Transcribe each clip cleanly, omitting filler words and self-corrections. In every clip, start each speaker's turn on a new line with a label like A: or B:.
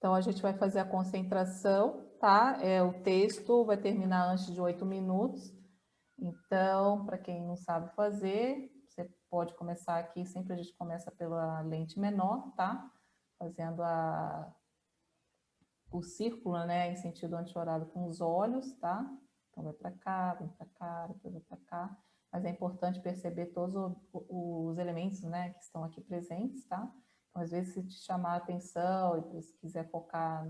A: Então, a gente vai fazer a concentração, tá? O texto vai terminar antes de 8 minutos. Então, para quem não sabe fazer, você pode começar aqui, sempre a gente começa pela lente menor, tá? Fazendo o círculo, né, em sentido anti-horário com os olhos, tá? Então, vai para cá, vem para cá, depois vai para cá. Mas é importante perceber todos os elementos, né, que estão aqui presentes, tá? Então, às vezes, se te chamar a atenção e se quiser focar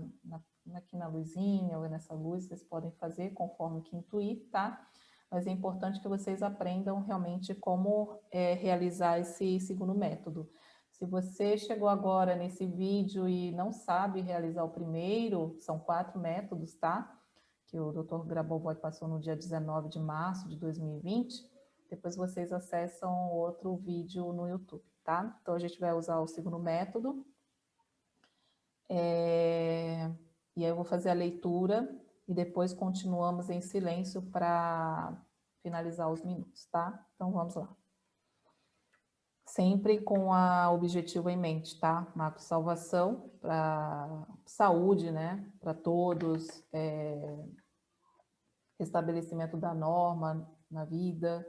A: aqui na luzinha ou nessa luz, vocês podem fazer conforme que intuir, tá? Mas é importante que vocês aprendam realmente como realizar esse segundo método. Se você chegou agora nesse vídeo e não sabe realizar o primeiro, são 4 métodos, tá? Que o Dr. Grabovoi passou no dia 19 de março de 2020. Depois vocês acessam outro vídeo no YouTube, tá? Então, a gente vai usar o segundo método. E aí eu vou fazer a leitura e depois continuamos em silêncio para finalizar os minutos, tá? Então, vamos lá. Sempre com o objetivo em mente, tá? Macro salvação para saúde, né? Para todos, estabelecimento da norma na vida,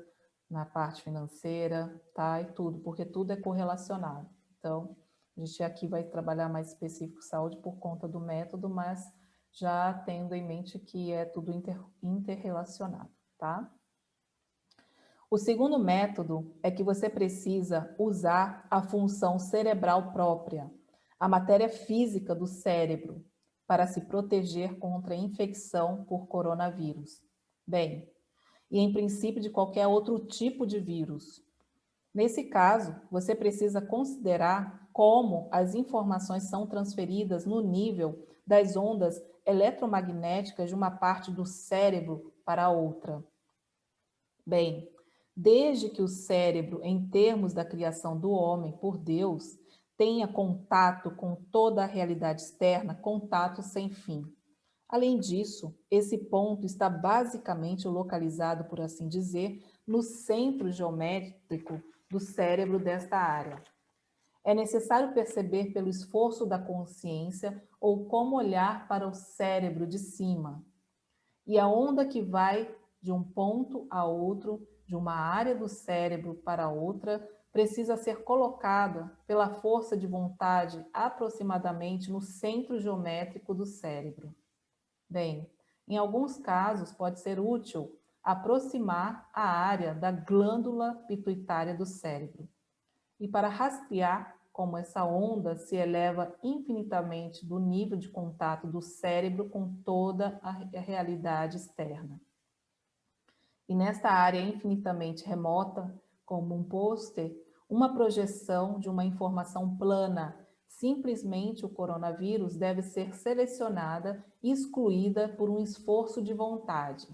A: na parte financeira, tá? E tudo, porque tudo é correlacionado. Então, a gente aqui vai trabalhar mais específico saúde por conta do método, mas já tendo em mente que é tudo interrelacionado, tá? O segundo método é que você precisa usar a função cerebral própria, a matéria física do cérebro, para se proteger contra a infecção por coronavírus. Bem, e em princípio de qualquer outro tipo de vírus. Nesse caso, você precisa considerar como as informações são transferidas no nível das ondas eletromagnéticas de uma parte do cérebro para outra. Bem, desde que o cérebro, em termos da criação do homem por Deus, tenha contato com toda a realidade externa, contato sem fim. Além disso, esse ponto está basicamente localizado, por assim dizer, no centro geométrico do cérebro desta área. É necessário perceber pelo esforço da consciência ou como olhar para o cérebro de cima. E a onda que vai de um ponto a outro, de uma área do cérebro para outra, precisa ser colocada pela força de vontade aproximadamente no centro geométrico do cérebro. Bem, em alguns casos pode ser útil aproximar a área da glândula pituitária do cérebro. E para rastrear como essa onda se eleva infinitamente do nível de contato do cérebro com toda a realidade externa. E nesta área infinitamente remota, como um pôster, uma projeção de uma informação plana, simplesmente o coronavírus deve ser selecionada e excluída por um esforço de vontade.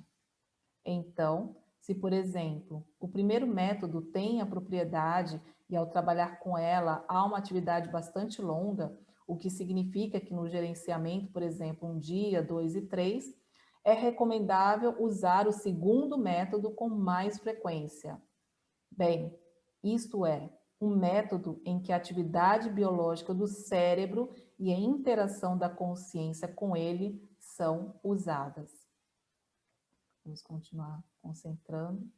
A: Então, se, por exemplo, o primeiro método tem a propriedade e ao trabalhar com ela há uma atividade bastante longa, o que significa que no gerenciamento, por exemplo, 1 dia, 2 e 3, é recomendável usar o segundo método com mais frequência. Bem, isto é, um método em que a atividade biológica do cérebro e a interação da consciência com ele são usadas. Vamos continuar concentrando.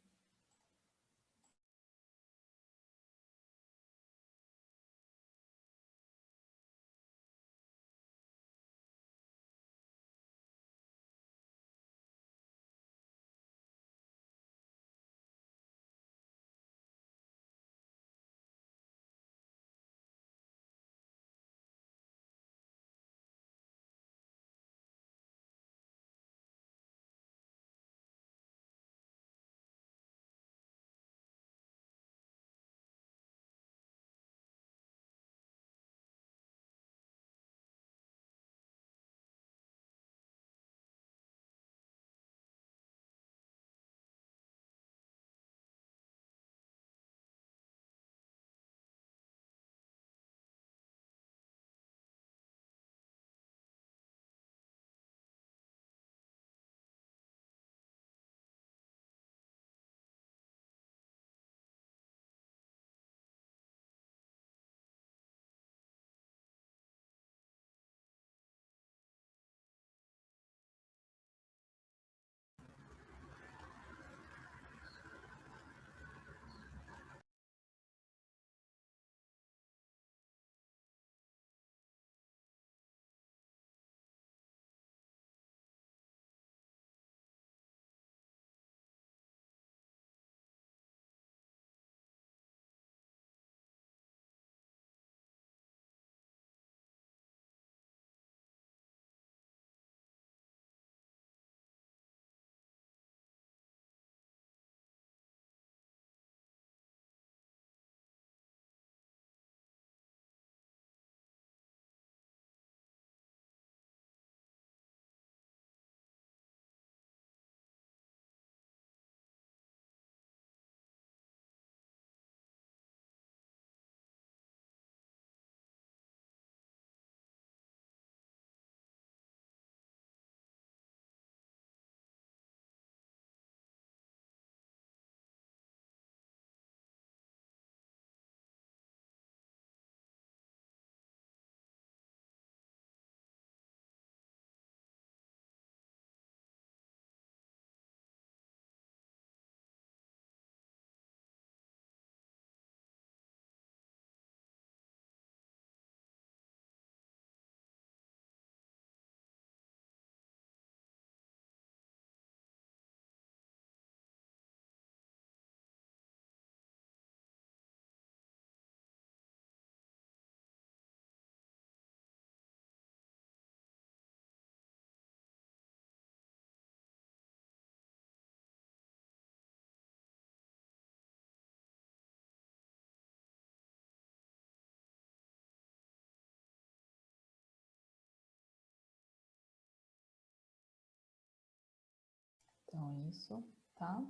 A: Então, isso, tá?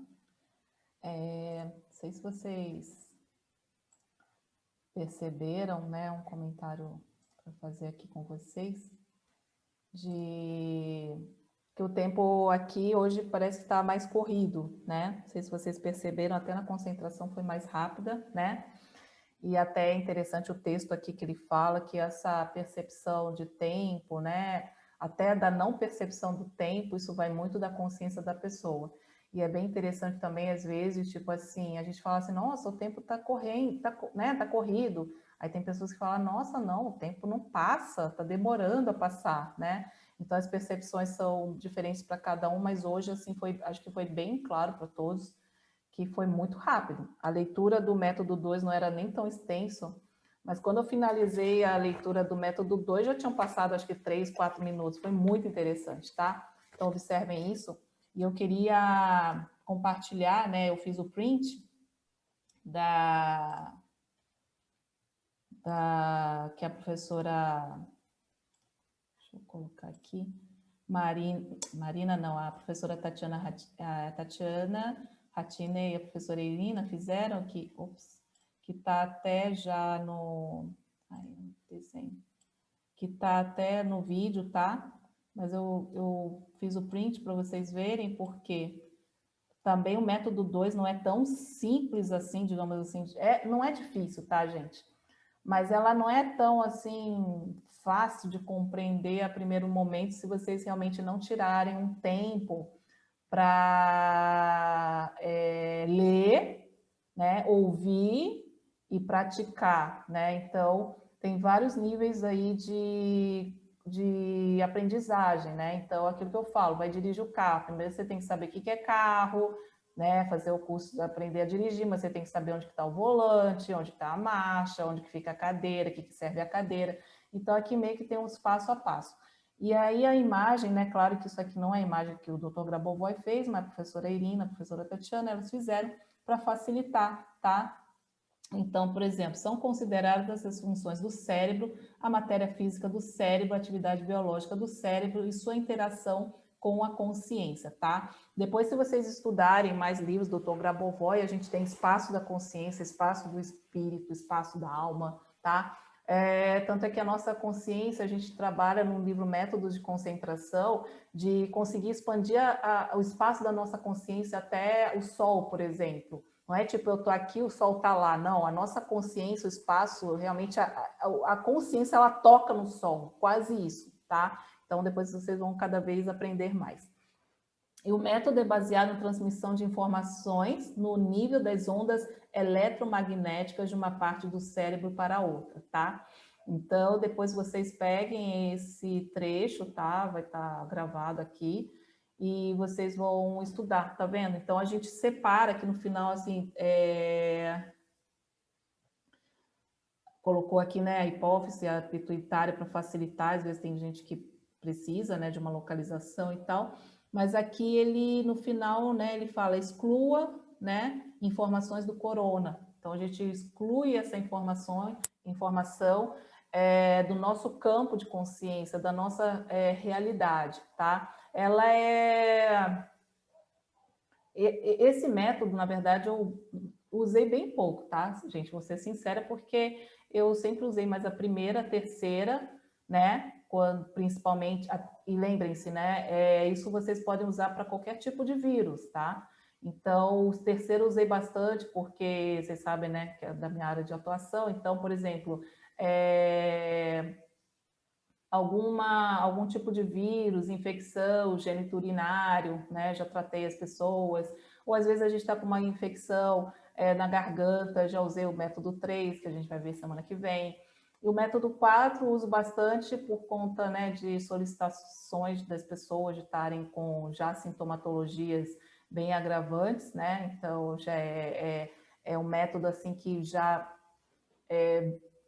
A: Não sei se vocês perceberam, né, um comentário para fazer aqui com vocês, de que o tempo aqui hoje parece que está mais corrido, né? Não sei se vocês perceberam, até na concentração foi mais rápida, né? E até é interessante o texto aqui que ele fala que essa percepção de tempo, né? Até da não percepção do tempo, isso vai muito da consciência da pessoa. E é bem interessante também, às vezes, tipo assim, a gente fala assim, nossa, o tempo está correndo, né, tá corrido. Aí tem pessoas que falam, nossa, não, o tempo não passa, está demorando a passar, né? Então as percepções são diferentes para cada um, mas hoje, assim, acho que foi bem claro para todos que foi muito rápido. A leitura do método 2 não era nem tão extenso, mas quando eu finalizei a leitura do método 2, já tinham passado acho que 3, 4 minutos. Foi muito interessante, tá? Então, observem isso. E eu queria compartilhar, né? Eu fiz o print que a professora, deixa eu colocar aqui, Marina não, a professora Tatiana Ratinei e a professora Irina fizeram, que está até já no desenho, que está até no vídeo, tá? Mas eu fiz o print para vocês verem, porque também o método 2 não é tão simples assim, digamos assim, não é difícil, tá, gente? Mas ela não é tão, assim, fácil de compreender a primeiro momento se vocês realmente não tirarem um tempo para ler, né, ouvir e praticar, né? Então, tem vários níveis aí de aprendizagem, né? Então, aquilo que eu falo, vai dirigir o carro. Primeiro você tem que saber o que é carro, né? Fazer o curso de aprender a dirigir, mas você tem que saber onde está o volante, onde está a marcha, onde que fica a cadeira, o que serve a cadeira. Então, aqui meio que tem uns passo a passo. E aí a imagem, né? Claro que isso aqui não é a imagem que o Dr. Grabovoi fez, mas a professora Irina, a professora Tatiana, elas fizeram para facilitar, tá? Então, por exemplo, são consideradas as funções do cérebro, a matéria física do cérebro, a atividade biológica do cérebro e sua interação com a consciência, tá? Depois, se vocês estudarem mais livros do Dr. Grabovoi, a gente tem espaço da consciência, espaço do espírito, espaço da alma, tá? Tanto é que a nossa consciência, a gente trabalha no livro Métodos de Concentração, de conseguir expandir o espaço da nossa consciência até o sol, por exemplo. Não é tipo, eu tô aqui, o sol tá lá. Não, a nossa consciência, o espaço, realmente, a consciência, ela toca no sol, quase isso, tá? Então, depois vocês vão cada vez aprender mais. E o método é baseado na transmissão de informações no nível das ondas eletromagnéticas de uma parte do cérebro para a outra, tá? Então, depois vocês peguem esse trecho, tá? Vai estar gravado aqui e vocês vão estudar, tá vendo? Então, a gente separa aqui no final, assim, colocou aqui, né, a hipófise, a pituitária para facilitar, às vezes tem gente que precisa, né, de uma localização e tal, mas aqui ele, no final, né, ele fala, exclua, né, informações do corona. Então, a gente exclui essa informação do nosso campo de consciência, da nossa realidade, tá? Ela esse método, na verdade, eu usei bem pouco, tá, gente? Vou ser sincera, porque eu sempre usei mais a primeira, a terceira, né? Principalmente, e lembrem-se, né? Isso vocês podem usar para qualquer tipo de vírus, tá? Então, os terceiros usei bastante, porque vocês sabem, né, que é da minha área de atuação. Então, por exemplo, algum tipo de vírus, infecção, gênito urinário, né? Já tratei as pessoas. Ou às vezes a gente está com uma infecção na garganta, já usei o método 3, que a gente vai ver semana que vem. E o método 4 uso bastante por conta, né, de solicitações das pessoas de estarem com já sintomatologias bem agravantes, né? Então já é um método assim que já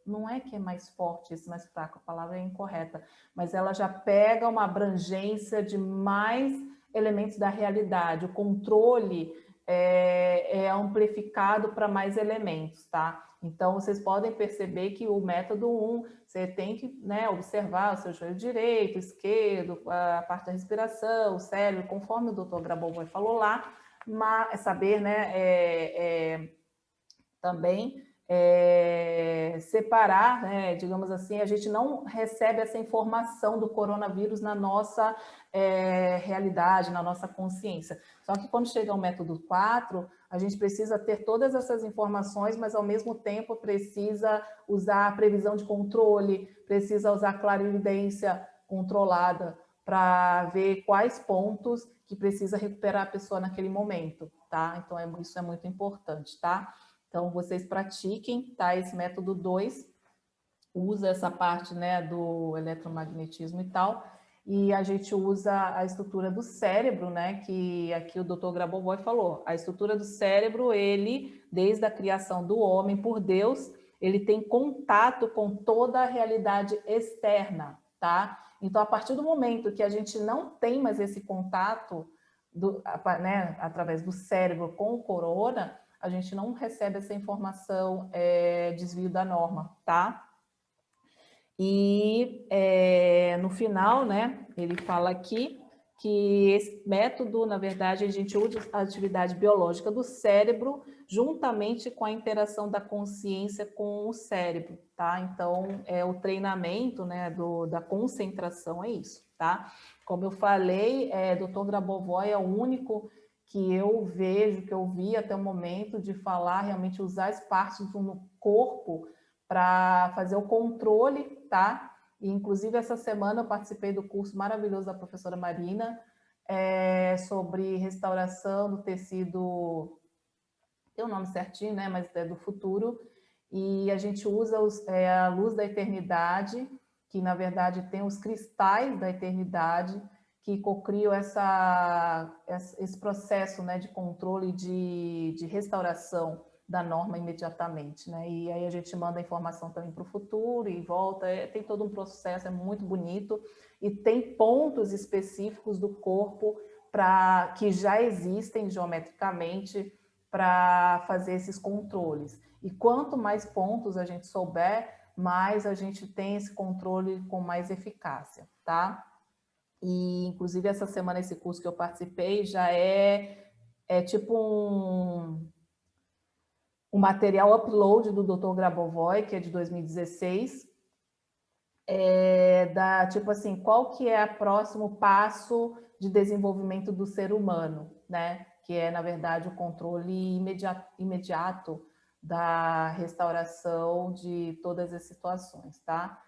A: não é que é mais forte, esse mais fraco, a palavra é incorreta, mas ela já pega uma abrangência de mais elementos da realidade, o controle é amplificado para mais elementos, tá? Então, vocês podem perceber que o método 1, você tem que, né, observar o seu joelho direito, esquerdo, a parte da respiração, o cérebro, conforme o doutor Grabovoi falou lá, mas saber, né, também separar, né, digamos assim, a gente não recebe essa informação do coronavírus na nossa realidade, na nossa consciência. Só que quando chega ao método 4, a gente precisa ter todas essas informações, mas ao mesmo tempo precisa usar a previsão de controle, precisa usar a clarividência controlada para ver quais pontos que precisa recuperar a pessoa naquele momento, tá? Então, isso é muito importante, tá? Então, vocês pratiquem, tá? Esse método 2 usa essa parte, né, do eletromagnetismo e tal, e a gente usa a estrutura do cérebro, né, que aqui o Dr. Grabovoi falou. A estrutura do cérebro, ele, desde a criação do homem por Deus, ele tem contato com toda a realidade externa, tá? Então, a partir do momento que a gente não tem mais esse contato, né, através do cérebro com o corona, a gente não recebe essa informação, desvio da norma, tá? E no final, né, ele fala aqui que esse método, na verdade, a gente usa a atividade biológica do cérebro juntamente com a interação da consciência com o cérebro, tá? Então, o treinamento, né, da concentração é isso, tá? Como eu falei, Dr. Grabovoi é o único que eu vejo, que eu vi até o momento de falar, realmente usar as partes do corpo para fazer o controle, tá? E, inclusive, essa semana eu participei do curso maravilhoso da professora Marina, sobre restauração do tecido, tem o nome certinho, né? Mas é do futuro, e a gente usa a luz da eternidade, que na verdade tem os cristais da eternidade, que cocriam esse processo, né, de controle, de restauração da norma imediatamente, né? E aí a gente manda a informação também para o futuro e volta, tem todo um processo, é muito bonito, e tem pontos específicos do corpo que já existem geometricamente para fazer esses controles. E quanto mais pontos a gente souber, mais a gente tem esse controle com mais eficácia, tá? E, inclusive, essa semana, esse curso que eu participei já é tipo um material upload do Dr. Grabovoi, que é de 2016, tipo assim, qual que é o próximo passo de desenvolvimento do ser humano, né? Que é, na verdade, o controle imediato da restauração de todas as situações, tá?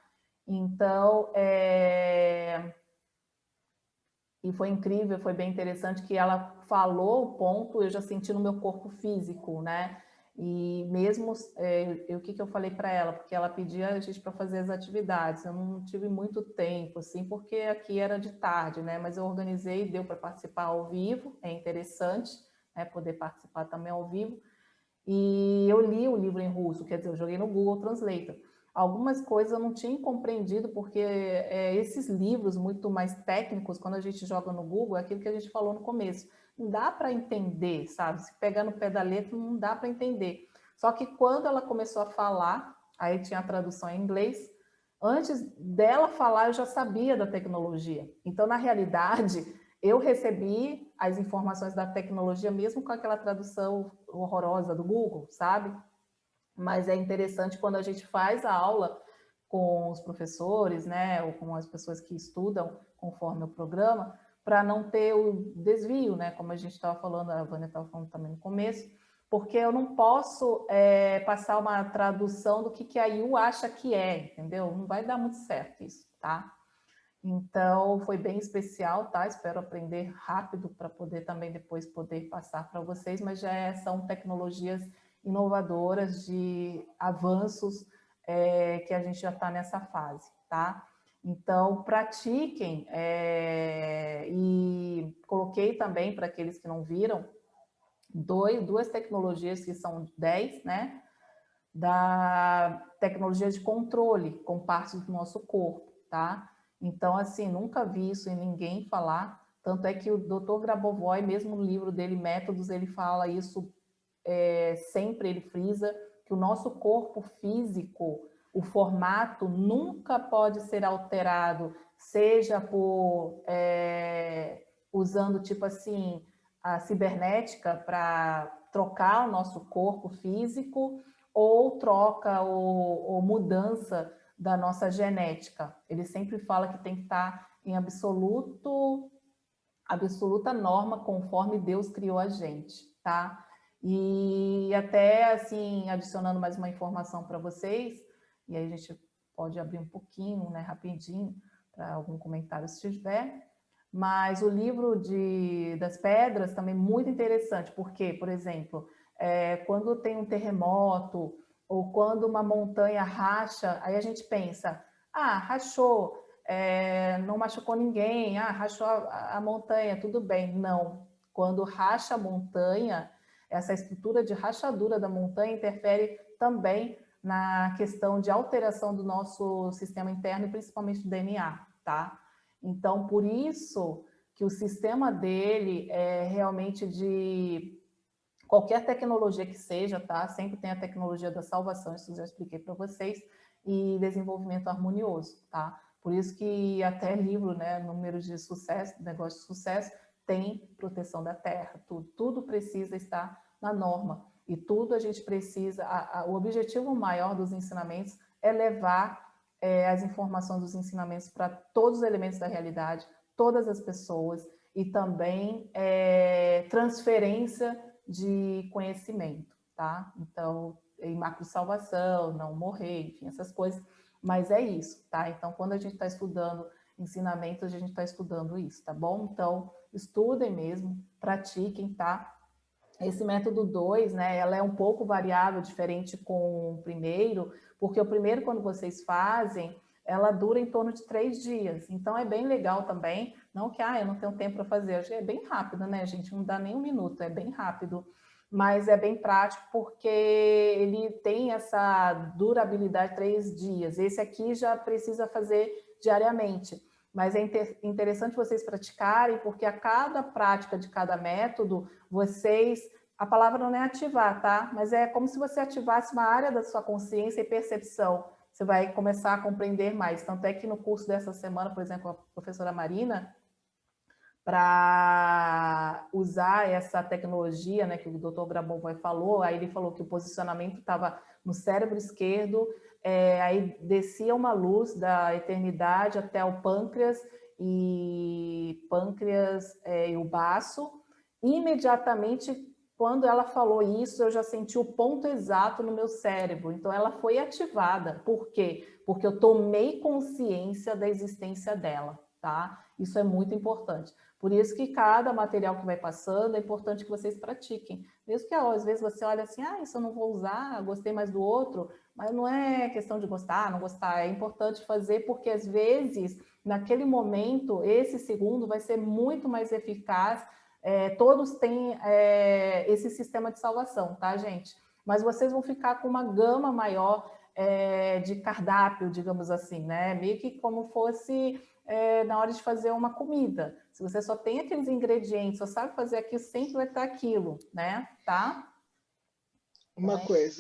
A: Então, e foi incrível, foi bem interessante que ela falou o ponto, eu já senti no meu corpo físico, né? E mesmo, o que eu falei para ela? Porque ela pedia a gente para fazer as atividades, eu não tive muito tempo, assim, porque aqui era de tarde, né? Mas eu organizei e deu para participar ao vivo, é interessante, né? Poder participar também ao vivo. E eu li o livro em russo, quer dizer, eu joguei no Google Translator. Algumas coisas eu não tinha compreendido, porque esses livros muito mais técnicos, quando a gente joga no Google, é aquilo que a gente falou no começo. Não dá para entender, sabe? Se pegar no pé da letra, não dá para entender. Só que quando ela começou a falar, aí tinha a tradução em inglês, antes dela falar, eu já sabia da tecnologia. Então, na realidade, eu recebi as informações da tecnologia mesmo com aquela tradução horrorosa do Google, sabe? Mas é interessante quando a gente faz a aula com os professores, né, ou com as pessoas que estudam conforme o programa, para não ter o desvio, né, como a gente estava falando, a Vânia estava falando também no começo, porque eu não posso passar uma tradução do que a IU acha que é, entendeu? Não vai dar muito certo isso, tá? Então, foi bem especial, tá? Espero aprender rápido para poder também depois poder passar para vocês, mas já são tecnologias inovadoras de avanços que a gente já está nessa fase, tá? Então, pratiquem e coloquei também para aqueles que não viram duas tecnologias que são 10, né? Da tecnologia de controle com partes do nosso corpo, tá? Então, assim, nunca vi isso em ninguém falar, tanto é que o Dr. Grabovoi, mesmo no livro dele, Métodos, ele fala isso, sempre ele frisa, que o nosso corpo físico, o formato nunca pode ser alterado, seja por usando tipo assim a cibernética para trocar o nosso corpo físico ou troca ou mudança da nossa genética. Ele sempre fala que tem que estar em absoluta norma conforme Deus criou a gente, tá? E até assim, adicionando mais uma informação para vocês, e aí a gente pode abrir um pouquinho, né, rapidinho, para algum comentário se tiver, mas o livro das pedras também é muito interessante, porque, por exemplo, quando tem um terremoto ou quando uma montanha racha, aí a gente pensa, rachou, não machucou ninguém, rachou a montanha, tudo bem. Não, quando racha a montanha, essa estrutura de rachadura da montanha interfere também na questão de alteração do nosso sistema interno e principalmente do DNA, tá? Então, por isso que o sistema dele é realmente de qualquer tecnologia que seja, tá? Sempre tem a tecnologia da salvação, isso eu já expliquei para vocês, e desenvolvimento harmonioso, tá? Por isso que até livro, né, números de sucesso, negócio de sucesso, tem proteção da terra, tudo precisa estar na norma, e tudo a gente precisa, o objetivo maior dos ensinamentos é levar as informações dos ensinamentos para todos os elementos da realidade, todas as pessoas, e também transferência de conhecimento, tá? Então, em macro-salvação, não morrer, enfim, essas coisas, mas é isso, tá? Então, quando a gente está estudando ensinamentos, a gente está estudando isso, tá bom? Então, estudem mesmo, pratiquem, tá? Esse método 2, né, ela é um pouco variável, diferente com o primeiro, porque o primeiro, quando vocês fazem, ela dura em torno de 3 dias. Então, é bem legal também. Não que, eu não tenho tempo para fazer. É bem rápido, né, gente? Não dá nem um minuto, é bem rápido. Mas é bem prático porque ele tem essa durabilidade de 3 dias. Esse aqui já precisa fazer diariamente. Mas é interessante vocês praticarem, porque a cada prática de cada método, a palavra não é ativar, tá? Mas é como se você ativasse uma área da sua consciência e percepção. Você vai começar a compreender mais. Tanto é que no curso dessa semana, por exemplo, a professora Marina, para usar essa tecnologia, né, que o Dr. Grabovoi falou, aí ele falou que o posicionamento estava no cérebro esquerdo, aí descia uma luz da eternidade até o pâncreas e o baço. Imediatamente, quando ela falou isso, eu já senti o ponto exato no meu cérebro. Então, ela foi ativada. Por quê? Porque eu tomei consciência da existência dela, tá? Isso é muito importante. Por isso que cada material que vai passando, é importante que vocês pratiquem. Mesmo que às vezes você olha assim, isso eu não vou usar, gostei mais do outro, mas não é questão de gostar, não gostar. É importante fazer porque às vezes, naquele momento, esse segundo vai ser muito mais eficaz. Todos têm esse sistema de salvação, tá, gente? Mas vocês vão ficar com uma gama maior de cardápio, digamos assim, né? Meio que como fosse na hora de fazer uma comida. Se você só tem aqueles ingredientes, só sabe fazer aquilo, sempre vai estar aquilo, né? Tá?
B: Uma coisa,